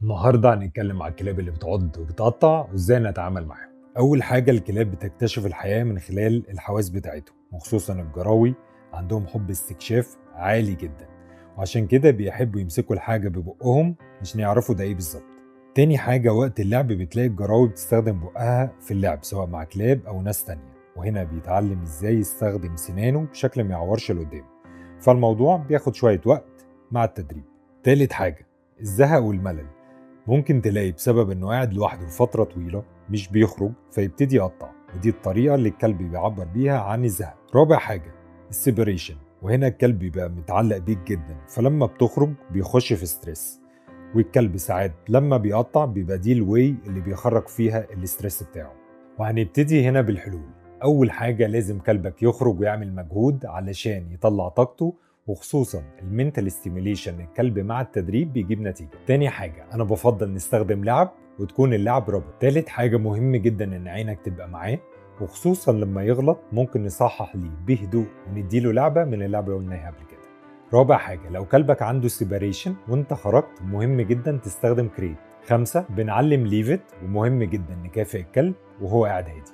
النهارده هنتكلم عن الكلاب اللي بتعض وبتقطع وازاي نتعامل معاهم. اول حاجه الكلاب بتكتشف الحياه من خلال الحواس بتاعتهم، وخصوصا الجراوي عندهم حب استكشاف عالي جدا، وعشان كده بيحبوا يمسكوا الحاجه ببقهم عشان يعرفوا ده ايه بالظبط. تاني حاجه وقت اللعب بتلاقي الجراوي بتستخدم بقها في اللعب سواء مع كلاب او ناس تانية، وهنا بيتعلم ازاي يستخدم سنانه بشكل ما يعورش اللي قدامه، فالموضوع بياخد شويه وقت مع التدريب. تالت حاجه الزهق والملل، ممكن تلاقي بسبب انه قاعد لوحده لفترة طويلة مش بيخرج فيبتدي يقطع، ودي الطريقة اللي الكلب بيعبر بيها عن الزهق. رابع حاجة السيبريشن، وهنا الكلب بيبقى متعلق بيك جدا، فلما بتخرج بيخش في ستريس، والكلب ساعات لما بيقطع بيبقى دي الواي اللي بيخرج فيها الاستريس بتاعه. وهنبتدي هنا بالحلول. اول حاجة لازم كلبك يخرج ويعمل مجهود علشان يطلع طاقته، وخصوصا المنتال ستيميليشن للكلب مع التدريب بيجيب نتيجة. تاني حاجة أنا بفضل نستخدم لعب وتكون اللعب رابط. تالت حاجة مهم جدا إن عينك تبقى معاه، وخصوصا لما يغلط ممكن نصحح ليه بهدوء ونديله لعبة من اللعبة اللي قلناها قبل كده. رابع حاجة لو كلبك عنده سيباريشن وانت خرجت مهم جدا تستخدم كريت. 5 بنعلم ليفت، ومهم جدا نكافئ الكلب وهو قاعد هادي.